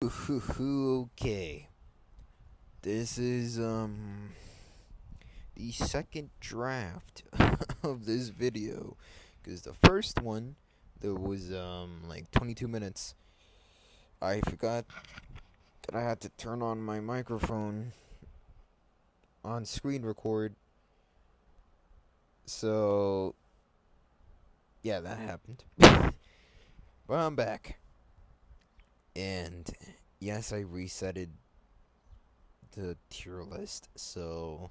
Okay. This is the second draft of this video, because the first one there was like 22 minutes. I forgot that I had to turn on my microphone on screen record. So yeah, that happened. But I'm back. And yes, I resetted the tier list. So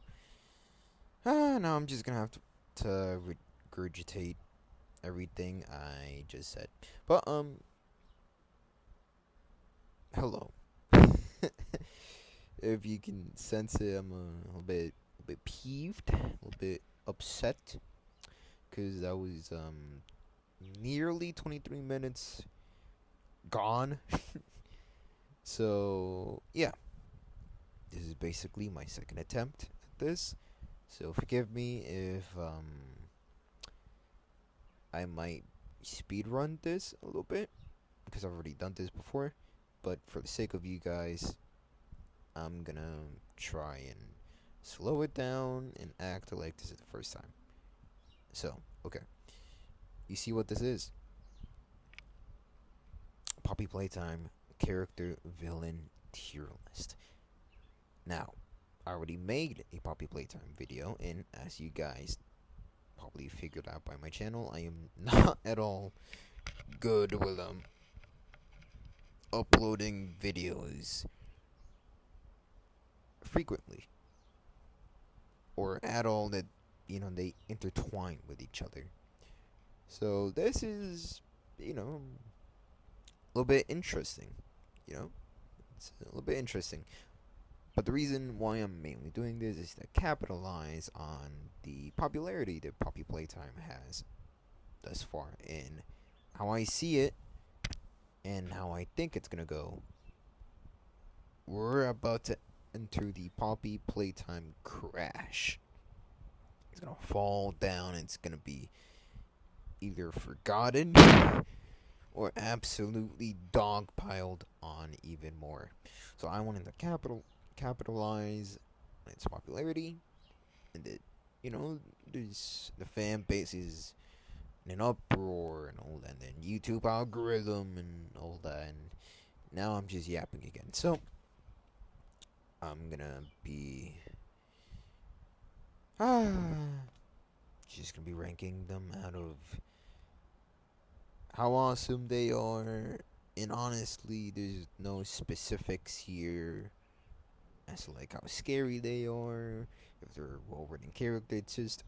now I'm just gonna have to regurgitate everything I just said. But hello. If you can sense it, I'm a little bit peeved, a little bit upset, because that was nearly 23 minutes gone. So yeah, this is basically my second attempt at this. So forgive me if I might speed run this a little bit, because I've already done this before. But for the sake of you guys, I'm gonna try and slow it down and act like this is the first time. So, okay. You see what this is? Poppy Playtime character villain tier list. Now, I already made a Poppy Playtime video, and as you guys probably figured out by my channel, I am not at all good with uploading videos frequently, or at all that they intertwine with each other. So this is a little bit interesting. You know, it's a little bit interesting. But the reason why I'm mainly doing this is to capitalize on the popularity that Poppy Playtime has thus far, and how I see it and how I think it's gonna go. We're about to enter the Poppy Playtime crash. It's gonna fall down. It's gonna be either forgotten or absolutely dogpiled on even more. So I wanted to capitalize on its popularity, and that there's the fan base is in an uproar and all that, and then YouTube algorithm and all that, and now I'm just yapping again. So I'm gonna be just gonna be ranking them out of how awesome they are, and honestly, there's no specifics here as to like how scary they are, if they're well-written character. It's just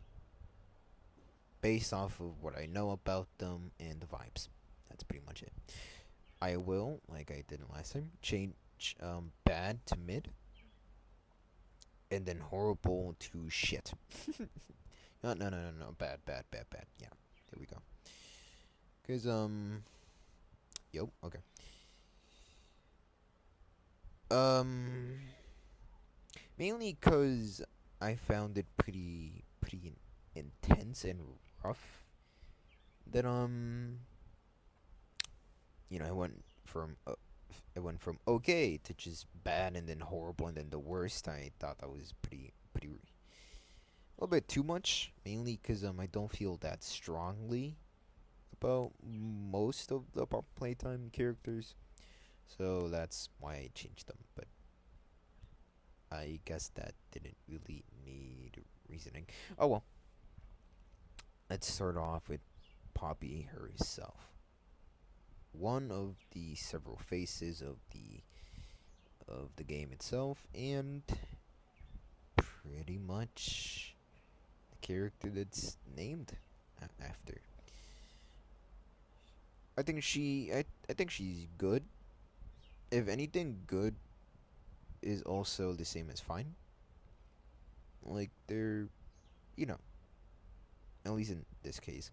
based off of what I know about them and the vibes. That's pretty much it. I will, like I did last time, change bad to mid, and then horrible to shit. No, bad, bad, bad, bad. Yeah, there we go. Cause yo, okay. Um, Mainly cause I found it pretty intense and rough. That I went from okay to just bad and then horrible and then the worst. I thought that was pretty a little bit too much. Mainly because I don't feel that strongly about most of the Pop Playtime characters, so that's why I changed them. But I guess that didn't really need reasoning. Oh well. Let's start off with Poppy herself. One of the several faces of the game itself, and pretty much the character that's named after. I think she's good. If anything, good is also the same as fine. Like they're, you know, at least in this case,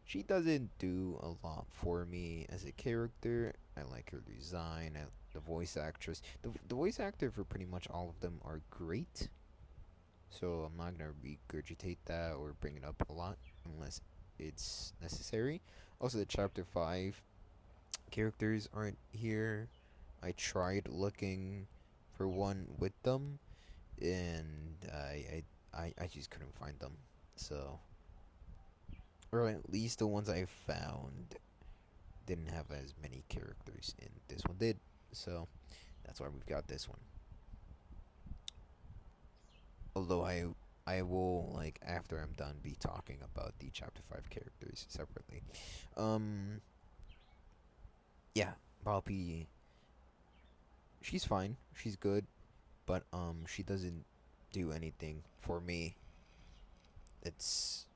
she doesn't do a lot for me as a character. I like her design. The voice actress, the voice actor for pretty much all of them are great. So I'm not gonna regurgitate that or bring it up a lot unless it's necessary. Also, the chapter 5 characters aren't here. I tried looking for one with them, and I just couldn't find them. So, or at least the ones I found didn't have as many characters, and this one did. So that's why we've got this one. Although I will, like, after I'm done, be talking about the chapter 5 characters separately. Um yeah, Poppy, she's fine. She's good, but she doesn't do anything for me. It's,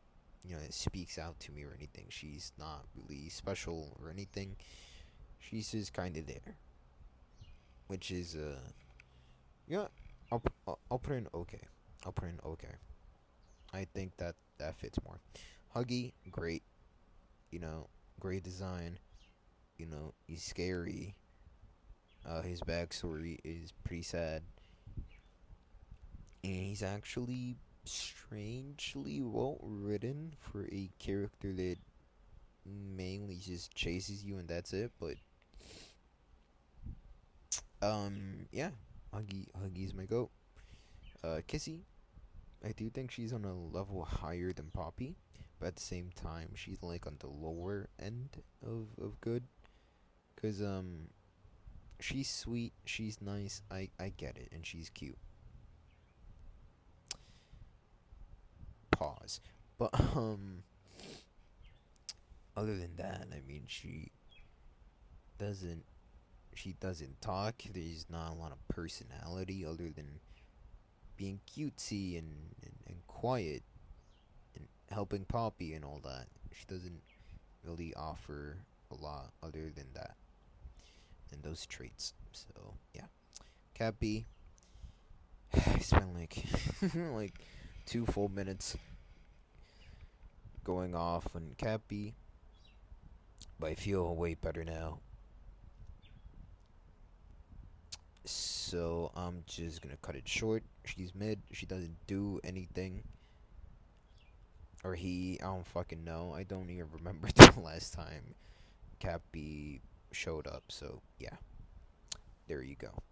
it speaks out to me or anything. She's not really special or anything. She's just kind of there, which is yeah, I'll put in okay. I'll put in okay. I think that fits more. Huggy, great. You know, great design. He's scary. His backstory is pretty sad, and he's actually strangely well written for a character that mainly just chases you and that's it. But yeah, Huggy's my goat. Kissy, I do think she's on a level higher than Poppy, but at the same time, she's like on the lower end of good. Cause she's sweet, she's nice. I get it, and she's cute. Pause. But other than that, I mean, doesn't she doesn't talk. There's not a lot of personality other than being cutesy and quiet and helping Poppy and all that. She doesn't really offer a lot other than that and those traits. So yeah, Cappy. I spent like like 2 full minutes going off on Cappy, but I feel way better now. So I'm just gonna cut it short. She's mid. She doesn't do anything. Or he, I don't fucking know. I don't even remember the last time Cappy showed up. So yeah, there you go.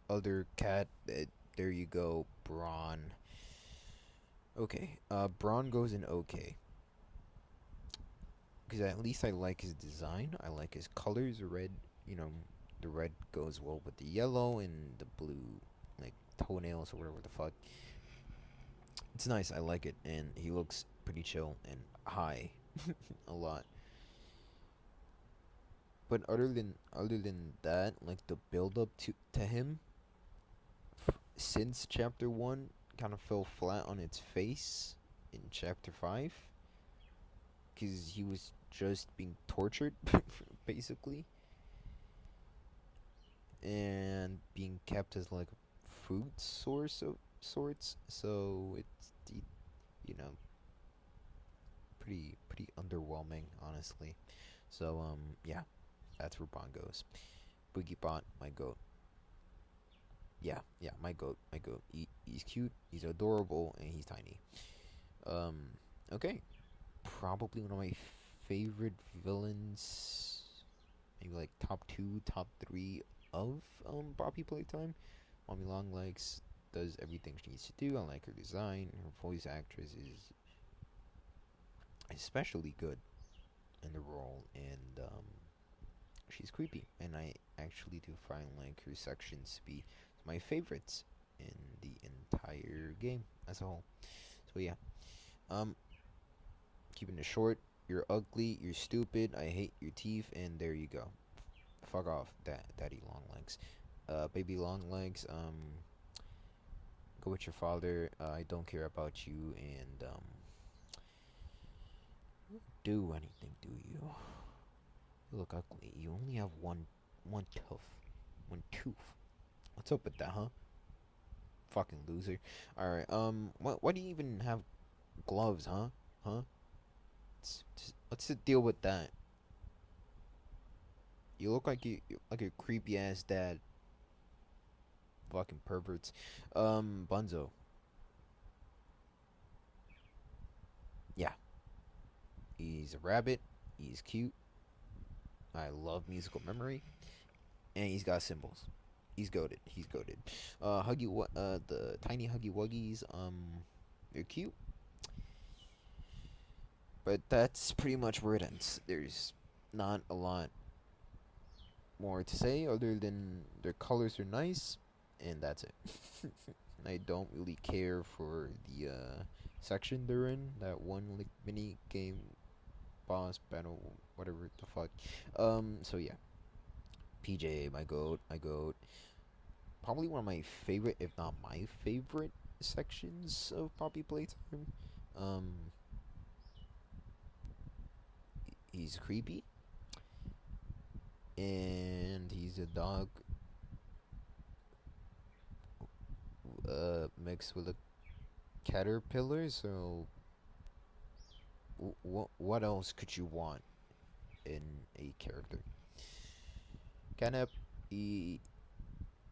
Other cat, there you go. Braun. Okay, Braun goes in okay. Because at least I like his design. I like his colors. Red, you know, the red goes well with the yellow and the blue, like toenails or whatever the fuck. It's nice. I like it, and he looks pretty chill and high, a lot. But other than that, like the build up to him since chapter 1 kind of fell flat on its face in chapter 5 cuz he was just being tortured basically and being kept as like a food source of sorts. So it's you know pretty underwhelming honestly. So yeah, that's where Bond goes. Boogie Bot, my goat. Yeah, yeah, my goat. He's cute, he's adorable, and he's tiny. Um, okay, probably one of my favorite villains, maybe like top two, top three of Poppy Playtime. Mommy Longlegs does everything she needs to do. I like her design. Her voice actress is especially good in the role, and she's creepy. And I actually do find like her sections to be my favorites in the entire game as a whole. So yeah, um, keeping it short. You're ugly. You're stupid. I hate your teeth. And there you go. Fuck off, daddy long legs. Baby long legs. Go with your father. I don't care about you. And do anything, do you? You look ugly. You only have one tooth. One tooth. What's up with that, huh? Fucking loser. Alright, why do you even have gloves, huh? Huh? What's the deal with that? You look like like a creepy ass dad. Fucking perverts. Bunzo. Yeah. He's a rabbit. He's cute. I love musical memory, and he's got symbols. He's goaded. He's goaded. The tiny Huggy Wuggies. They're cute, but that's pretty much where it ends. There's not a lot more to say other than their colors are nice, and that's it. I don't really care for the section they're in. That one like mini game boss battle, whatever the fuck. So yeah, PJ, my goat, my goat. Probably one of my favorite, if not my favorite, sections of Poppy Playtime. Um, he's creepy, and he's a dog mixed with a caterpillar. So, what else could you want in a character? Canap, he,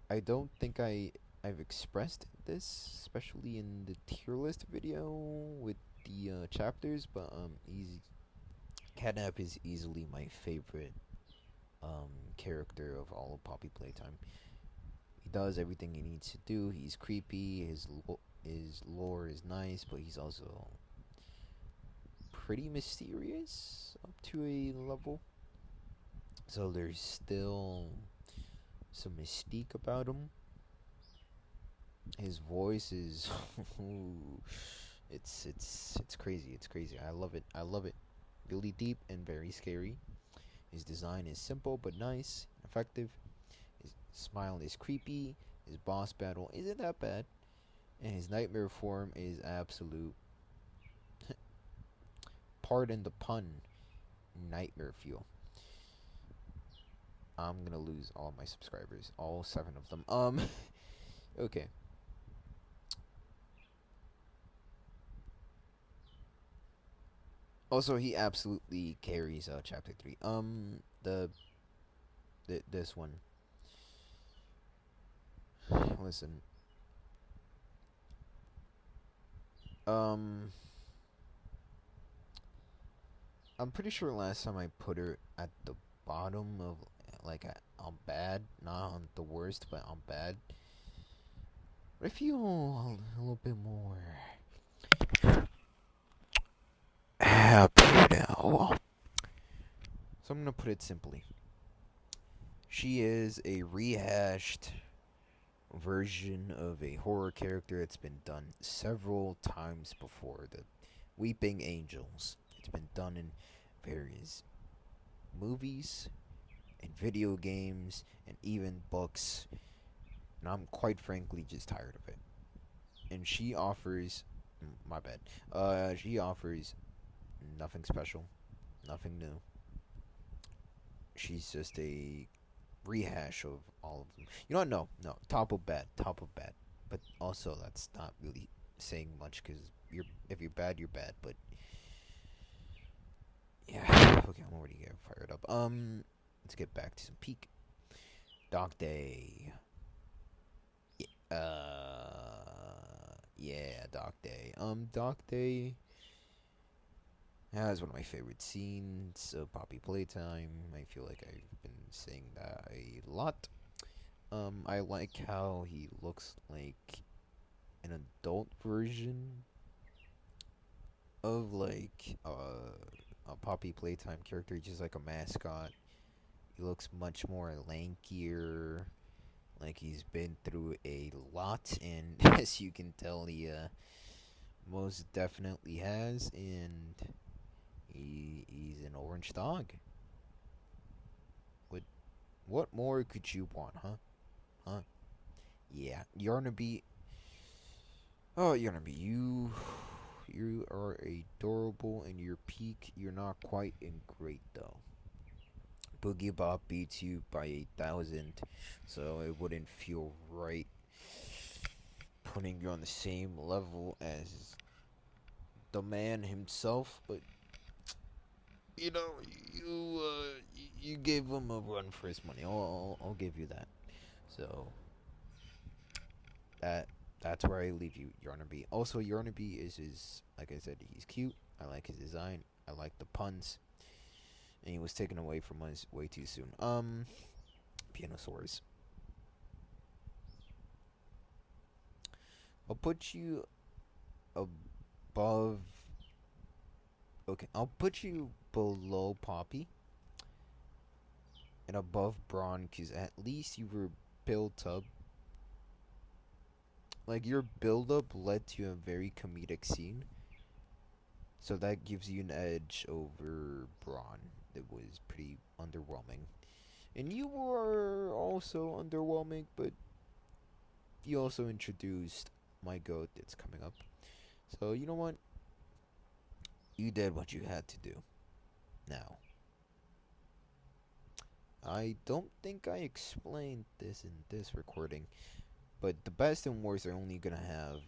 I don't think I've expressed this, especially in the tier list video with the chapters, but he's Catnap is easily my favorite character of all of Poppy Playtime. He does everything he needs to do. He's creepy. His lore is nice, but he's also pretty mysterious up to a level. So there's still some mystique about him. His voice is it's crazy. It's crazy. I love it. I love it. Really deep and very scary. His design is simple but nice, effective. His smile is creepy. His boss battle isn't that bad, and his nightmare form is absolute. Pardon the pun. Nightmare fuel. I'm gonna lose all my subscribers, all 7 of them. Okay. Also, he absolutely carries chapter 3. This one. Listen. Um, I'm pretty sure last time I put her at the bottom of like on bad, not on the worst, but on bad. But I feel a little bit more happy now. So I'm gonna put it simply. She is a rehashed version of a horror character that's been done several times before. The Weeping Angels. It's been done in various movies and video games and even books. And I'm quite frankly just tired of it. And she offers my bad. She offers nothing special, nothing new. She's just a rehash of all of them. You know what? No. Top of bad, top of bad. But also, that's not really saying much because if you're bad, you're bad. But yeah, okay, I'm already getting fired up. Let's get back to some peak. Dog Day. Yeah, Dog Day. Dog Day has one of my favorite scenes of Poppy Playtime. I feel like I've been saying that a lot. I like how he looks like an adult version of like a Poppy Playtime character, just like a mascot. He looks much more lankier, like he's been through a lot, and as you can tell, he most definitely has, and he's an orange dog. What more could you want, huh? Huh? Yeah, Yarnaby. Oh, Yarnaby, you are adorable in your peak. You're not quite in great though. Boogie Bob beats you by 1,000, so it wouldn't feel right putting you on the same level as the man himself. But you know, you gave him a run for his money. I'll give you that. So that that's where I leave you, Yarnaby. Also, Yarnaby is like I said, he's cute. I like his design. I like the puns. and he was taken away from us way too soon. Pianosaurus. I'll put you above. Okay, I'll put you below Poppy and above Braun because at least you were built up. Like your build up led to a very comedic scene, so that gives you an edge over Braun. It was pretty underwhelming, and you were also underwhelming, but you also introduced my goat that's coming up. So you know what? You did what you had to do. Now, I don't think I explained this in this recording, but the best and worst are only gonna have,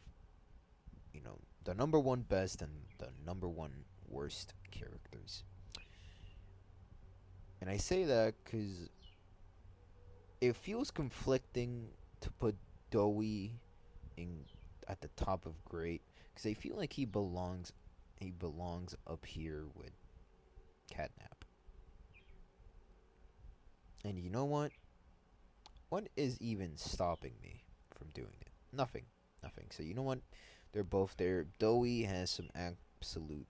the number one best and the number one worst characters. And I say that because it feels conflicting to put Dowie in at the top of great because I feel like he belongs up here with Catnap. And you know what? What is even stopping me from doing it? Nothing. Nothing. So you know what? They're both there. Dowie has some absolute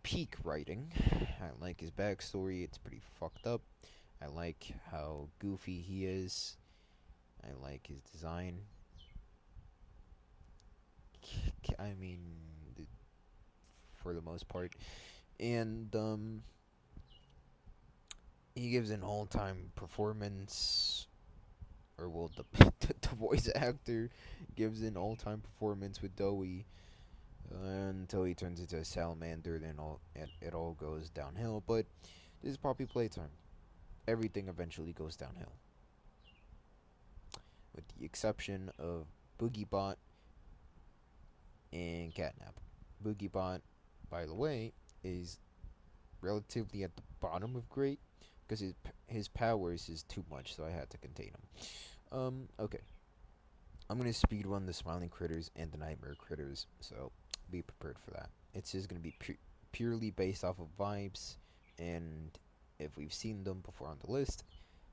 peak writing. I like his backstory. It's pretty fucked up. I like how goofy he is. I like his design. I mean, for the most part. And he gives an all-time performance, or well, the voice actor gives an all-time performance with Dowie until he turns into a salamander. Then it all goes downhill. But this is Poppy Playtime. Everything eventually goes downhill, with the exception of BoogieBot and Catnap. BoogieBot, by the way, is relatively at the bottom of great because his powers is too much, so I had to contain him. Okay. I'm gonna speed run the Smiling Critters and the Nightmare Critters, so be prepared for that. It's just gonna be purely based off of vibes, and if we've seen them before on the list,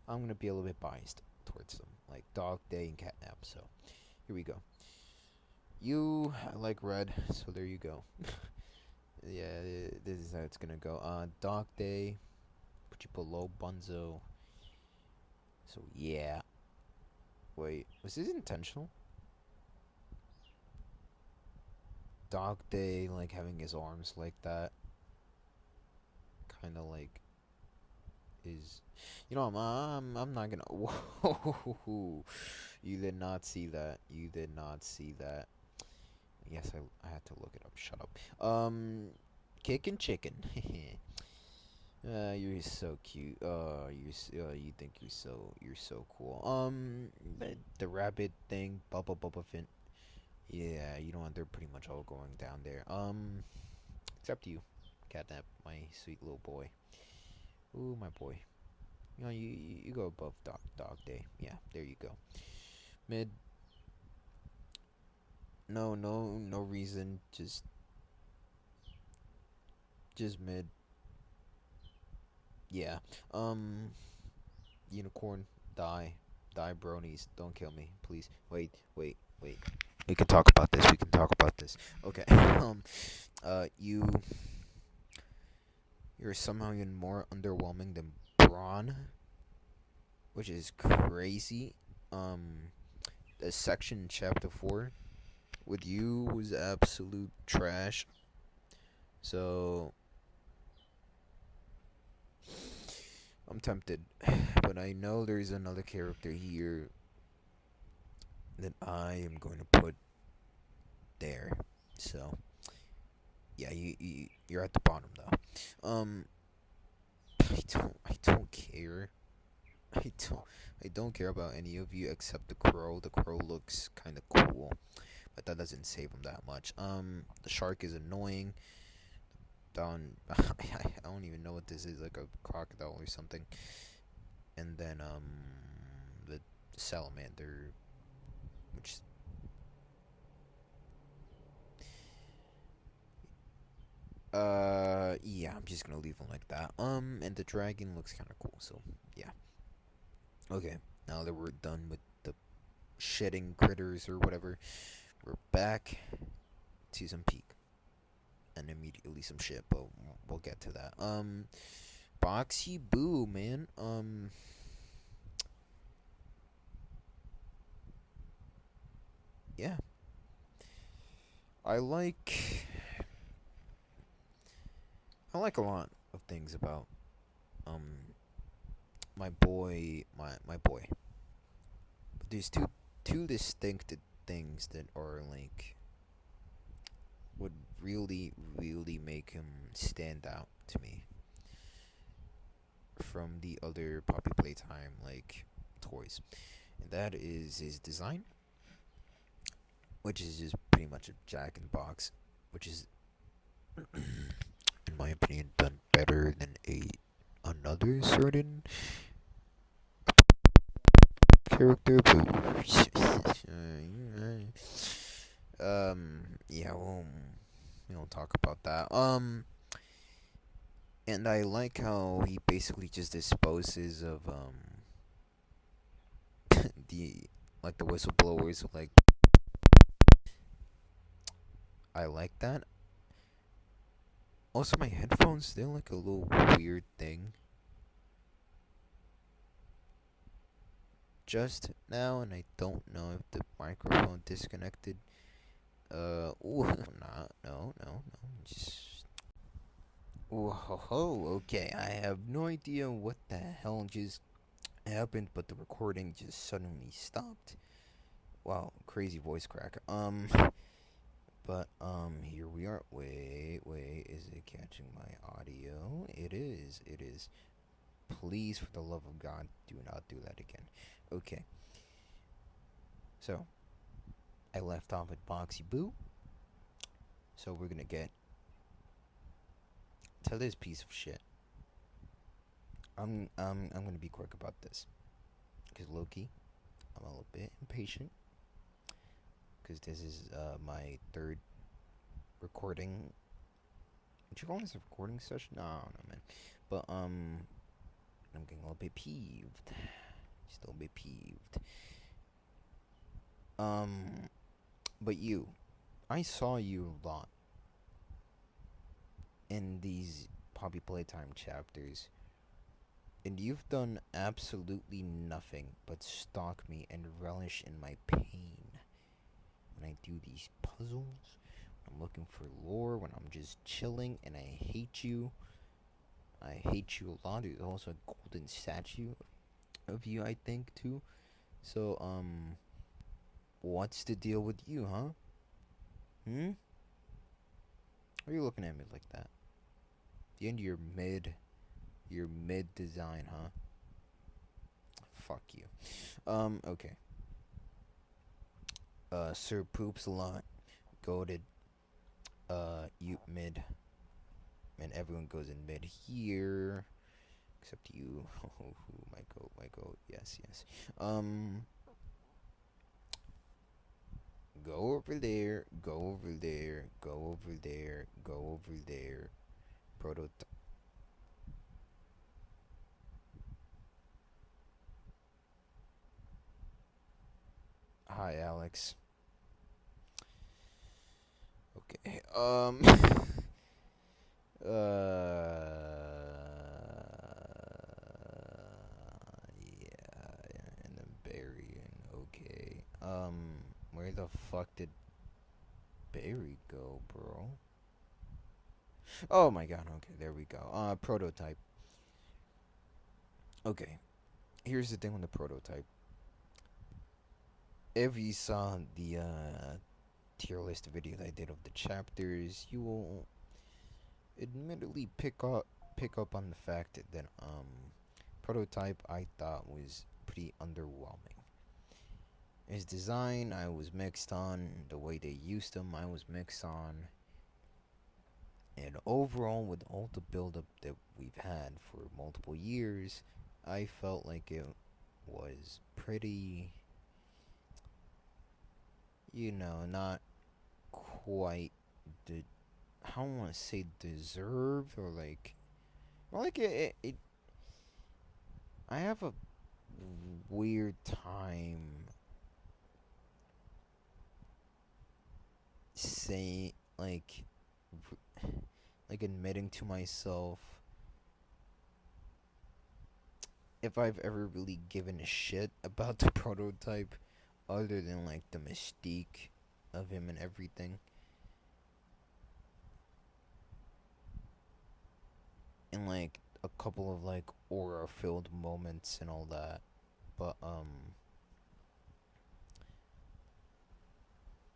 I'm gonna be a little bit biased towards them, like Dog Day and Catnap. So here we go. I like red, so there you go. Yeah, this is how it's gonna go. Dog Day, put you below Bunzo. So yeah. Wait, was this intentional? Dog Day, like having his arms like that, kind of like is, I'm not gonna. Whoa, you did not see that. You did not see that. Yes, I had to look it up. Shut up. Kickin' chicken. You're so cute. You think you're so cool. The rabbit thing, Bubba Fin. Yeah, you know what? They're pretty much all going down there. Except you, Catnap, my sweet little boy. Ooh, my boy. You go above Dog Day. Yeah, there you go. Mid. No reason. Just mid. Yeah. Unicorn, die, bronies. Don't kill me, please. Wait. We can talk about this. Okay. You. You're somehow even more underwhelming than Braun, which is crazy. The section in chapter 4 with you was absolute trash. So I'm tempted, but I know there's another character here that I am going to put there. So yeah, you're at the bottom though. I don't care. I don't I don't care about any of you except the crow. The crow looks kind of cool, but that doesn't save him that much. The shark is annoying. Down, I don't even know what this is, like a crocodile or something. And then the salamander, which Yeah, I'm just gonna leave them like that. And the dragon looks kind of cool, so yeah. Okay, now that we're done with the shedding critters or whatever, we're back to some peak and immediately some shit, but we'll get to that. Boxy Boo, man. Yeah, I like I like a lot of things about um my boy. But there's two distinct things that are like would really make him stand out to me from the other Poppy Playtime like toys. And that is his design, which is just pretty much a Jack in the Box, which is in my opinion done better than a another certain character, but yeah, we don't talk about that. And I like how he basically just disposes of the like the whistleblowers. Like I like that. Also, my headphones they're like a little weird thing just now, and I don't know if the microphone disconnected. Ooh, nah, no, just. Ooh, ho, ho, okay, I have no idea what the hell just happened, but the recording just suddenly stopped. Wow, crazy voice crack. But here we are. Wait, is it catching my audio? It is. Please, for the love of God, do not do that again. Okay, so I left off at Boxy Boo. So we're gonna get to this piece of shit. I'm gonna be quick about this, cause Loki, I'm a little bit impatient, cause this is my third recording. Would you call this a recording session? No, man. But I'm getting a little bit peeved. Just a little bit peeved. Um, but you, I saw you a lot in these Poppy Playtime chapters, and you've done absolutely nothing but stalk me and relish in my pain when I do these puzzles. I'm looking for lore when I'm just chilling, and I hate you. I hate you a lot. There's also a golden statue of you, I think, too. So, what's the deal with you, huh? Hmm? Why are you looking at me like that? The end of your mid design, huh? Fuck you. Okay. Sir Poops a lot. Goated. You mid. And everyone goes in mid here. Except you. Oh, my goat. Yes. Go over there. Go over there. Go over there. Go over there. Prototype. Hi, Alex. Okay. Yeah, and then burying. Okay. Where the fuck did Barry go, bro? Oh my god. Okay, there we go. Prototype. Okay. Here's the thing with the prototype. If you saw the tier list video that I did of the chapters, you will admittedly pick up on the fact that prototype I thought was pretty underwhelming. His design I was mixed on, the way they used him I was mixed on, and overall with all the build up that we've had for multiple years, I felt like it was pretty, not quite the I don't want to say deserved or like, well, like it. I have a weird time saying like admitting to myself if I've ever really given a shit about the prototype other than like the mystique of him and everything. And like a couple of like aura filled moments and all that. But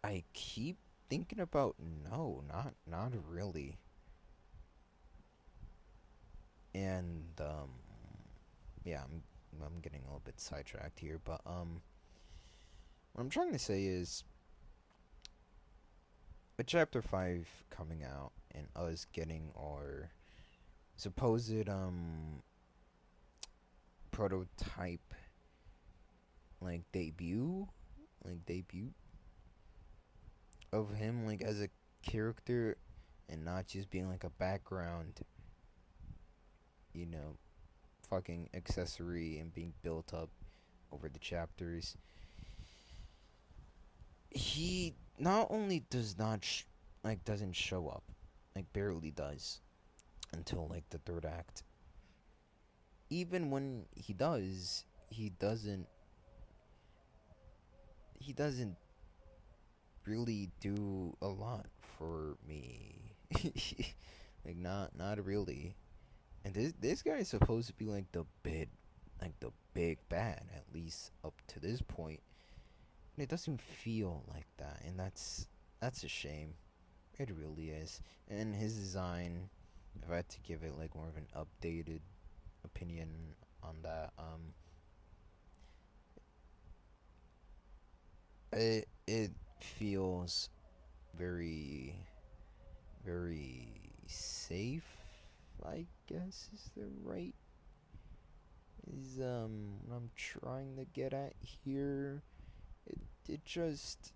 I keep thinking about no, not really. And yeah, I'm getting a little bit sidetracked here, but what I'm trying to say is with chapter 5 coming out and us getting our supposed prototype like debut of him like as a character and not just being like a background, you know, fucking accessory and being built up over the chapters. He not only does not like doesn't show up, like barely does until like the third act. Even when he does, he doesn't really do a lot for me. Like not really. And this guy is supposed to be like the big bad, at least up to this point. And it doesn't feel like that, and that's a shame. It really is. And his design, if I had to give it like more of an updated opinion on that, it feels very very safe, I guess is the right is what I'm trying to get at here. It just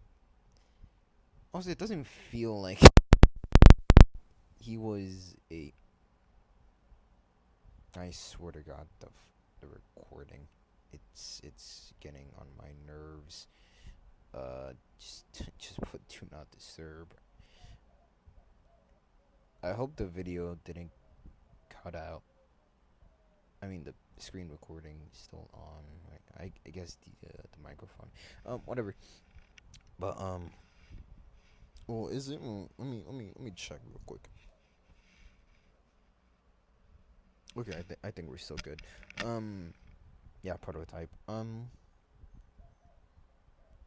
also it doesn't feel like he was a. I swear to God, the recording, it's getting on my nerves. Just put do not disturb. I hope the video didn't cut out. I mean the screen recording is still on. I guess the microphone. Whatever. But well, is it? Let me check real quick. Okay, I think we're still good. Yeah, prototype.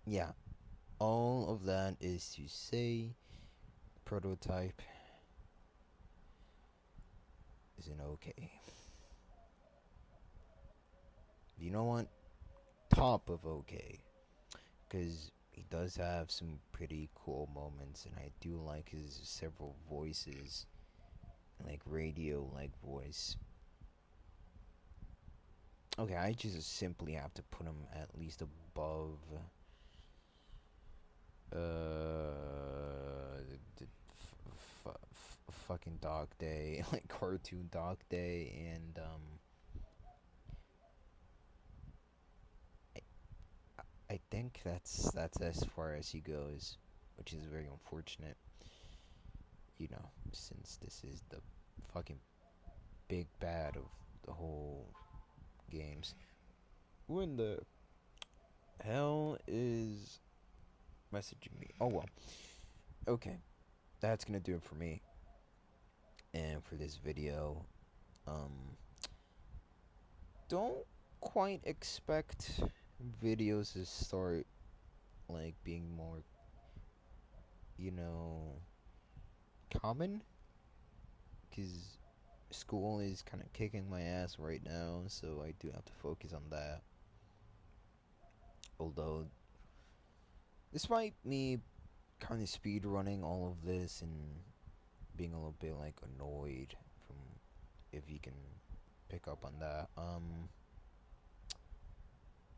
Yeah, all of that is to say, prototype is an okay. You know what? Top of okay, because he does have some pretty cool moments, and I do like his several voices, like radio like voice. Okay, I just simply have to put him at least above the fucking Dog Day, like cartoon Dog Day, and I think that's as far as he goes, which is very unfortunate. You know, since this is the fucking big bad of the whole games. Who in the hell is messaging me? Oh well. Okay, that's gonna do it for me and for this video. Um, don't quite expect videos to start like being more, you know, common, because school is kind of kicking my ass right now, so I do have to focus on that. Although, despite me kind of speed running all of this and being a little bit like annoyed from if you can pick up on that,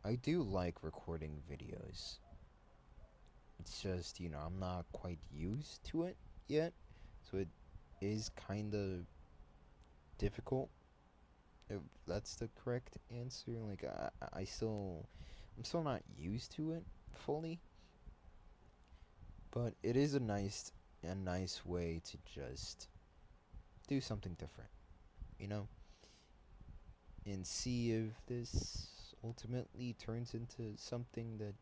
I do like recording videos. It's just, I'm not quite used to it yet. So it is kind of difficult, if that's the correct answer. Like I'm still not used to it fully, but it is a nice way to just do something different, you know, and see if this ultimately turns into something that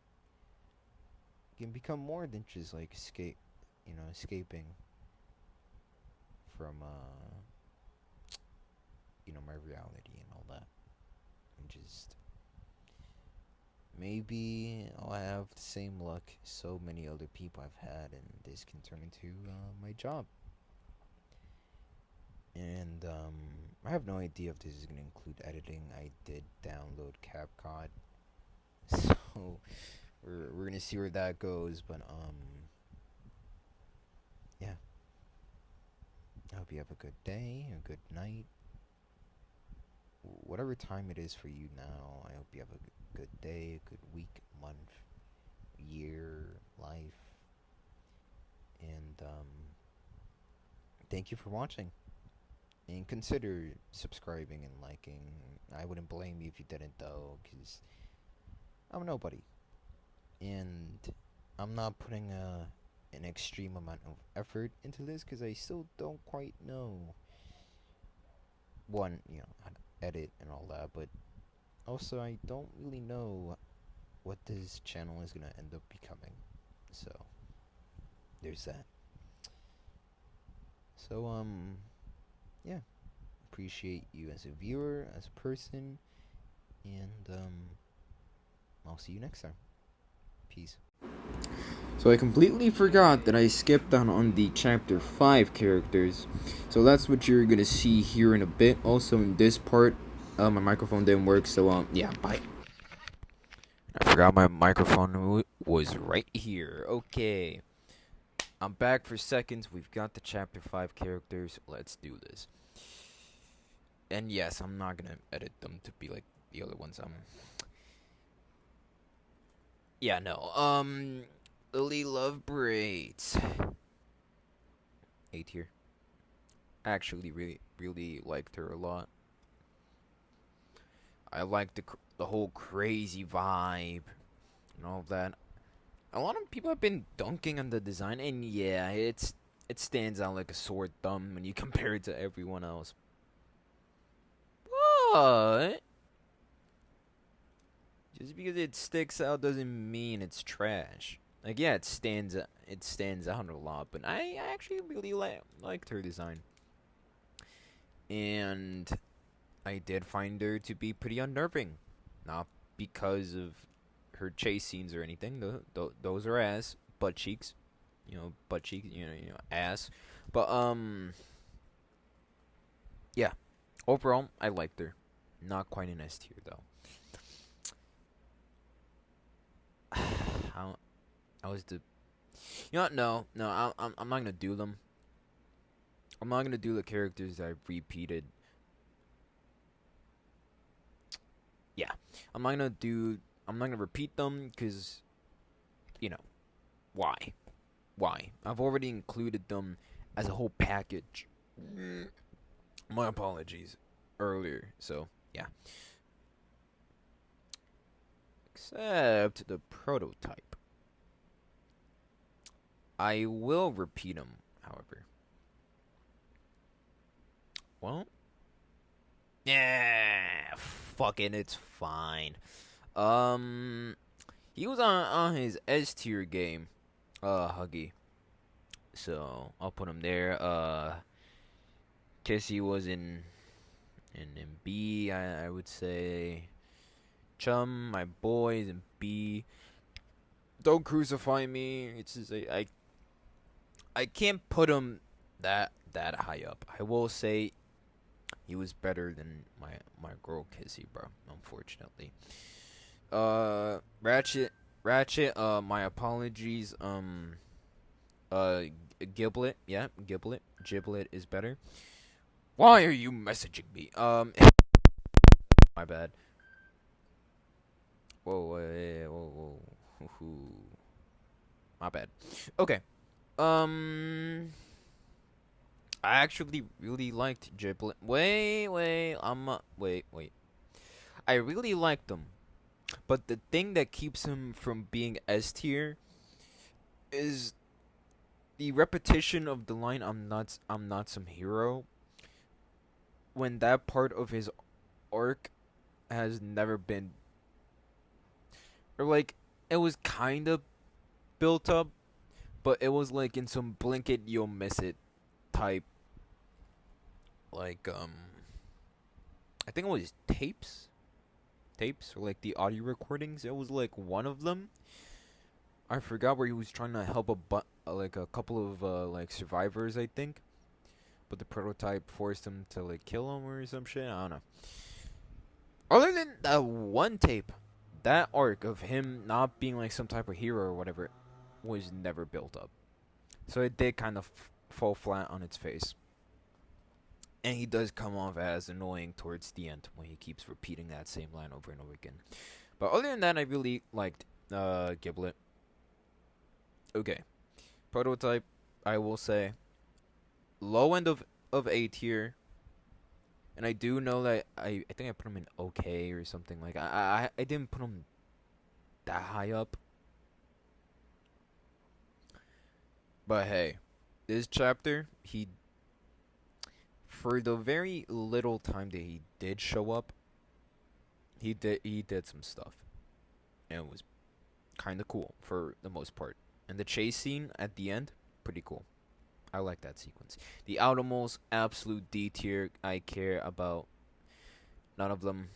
can become more than just like escaping from my reality and all that, and just maybe I'll have the same luck so many other people have had, and this can turn into my job. And I have no idea if this is gonna include editing. I did download CapCut, so we're gonna see where that goes. But yeah, I hope you have a good day, a good night, whatever time it is for you now. I hope you have a good day, a good week, month, year, life, and thank you for watching. And consider subscribing and liking. I wouldn't blame you if you didn't, though, because I'm nobody. And I'm not putting an extreme amount of effort into this because I still don't quite know, one, how to edit and all that, but also I don't really know what this channel is going to end up becoming. So, there's that. So, yeah. Appreciate you as a viewer, as a person, and I'll see you next time. Peace. So I completely forgot that I skipped down on the chapter 5 characters. So that's what you're gonna see here in a bit. Also in this part, my microphone didn't work, so yeah, bye. I forgot my microphone was right here. Okay. I'm back for seconds. We've got the chapter 5 characters. Let's do this. And yes, I'm not gonna edit them to be like the other ones. Yeah, no. Lily Lovebraids. A tier. Actually, really liked her a lot. I liked the whole crazy vibe and all of that. A lot of people have been dunking on the design, and yeah, it stands out like a sore thumb when you compare it to everyone else. But just because it sticks out doesn't mean it's trash. Like yeah, it stands out a lot, but I actually really liked her design. And I did find her to be pretty unnerving. Not because of her chase scenes or anything. Those are ass. Butt cheeks. Butt cheeks, ass. But, yeah. Overall, I liked her. Not quite an S tier, though. How was the... You know what? No. I'm not gonna do them. I'm not gonna do the characters that I've repeated. Yeah. I'm not gonna repeat them, because, why? Why? I've already included them as a whole package. My apologies earlier. So, yeah. Except the prototype. I will repeat them, however. Well, yeah, fuck it, it's fine. Um, he was on his S tier game, Huggy. So I'll put him there. Guess he was in B. I would say. Chum, my boy, is in B. Don't crucify me. It's just I can't put him that high up. I will say he was better than my girl Kissy, bro. Unfortunately. Ratchet. My apologies. Giblet. Yeah, Giblet is better. Why are you messaging me? My bad. Whoa. My bad. Okay. Um. I actually really liked Giblet. Wait. I really liked him, but the thing that keeps him from being S tier is the repetition of the line I'm not some hero, when that part of his arc has never been, or like, it was kind of built up, but it was like in some blink it you'll miss it type, like I think it was tapes or like the audio recordings. It was like one of them. I forgot where he was trying to help like a couple of like survivors, I think, but the prototype forced him to like kill him or some shit. I don't know. Other than that one tape, that arc of him not being like some type of hero or whatever was never built up. So it did kind of fall flat on its face. And he does come off as annoying towards the end when he keeps repeating that same line over and over again. But other than that, I really liked Giblet. Okay. Prototype, I will say, low end of A tier. And I do know that I think I put him in okay or something. Like, I didn't put him that high up. But hey, this chapter, for the very little time that he did show up, he did some stuff. And it was kind of cool for the most part. And the chase scene at the end, pretty cool. I like that sequence. The Automals, absolute D tier. I care about none of them.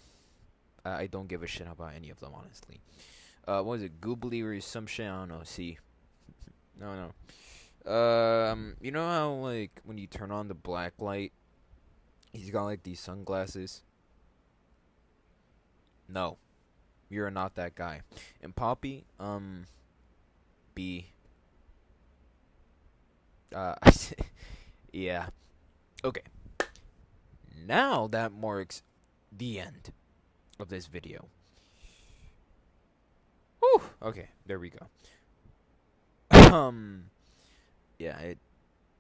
I don't give a shit about any of them, honestly. What was it? Goobly or some shit? I don't know. See. No. You know how, like, when you turn on the black light, he's got, like, these sunglasses? No. You're not that guy. And Poppy, B. Uh, yeah. Okay. Now that marks the end of this video. Whew. Okay, there we go. Yeah, it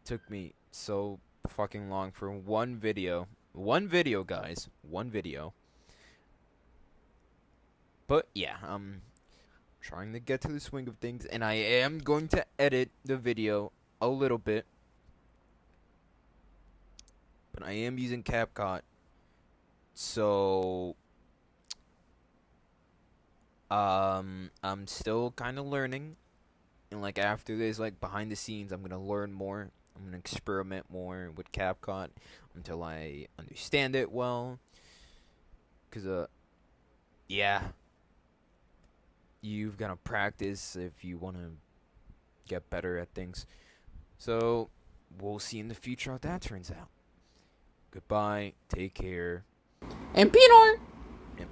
took me so fucking long for one video. One video, guys. One video. But yeah, trying to get to the swing of things, and I am going to edit the video a little bit. But I am using CapCut, so I'm still kind of learning, and like after this, like behind the scenes, I'm gonna learn more. I'm gonna experiment more with CapCut until I understand it well. Cause yeah, you've gotta practice if you wanna get better at things. So we'll see in the future how that turns out. Goodbye. Take care. And Pinor! And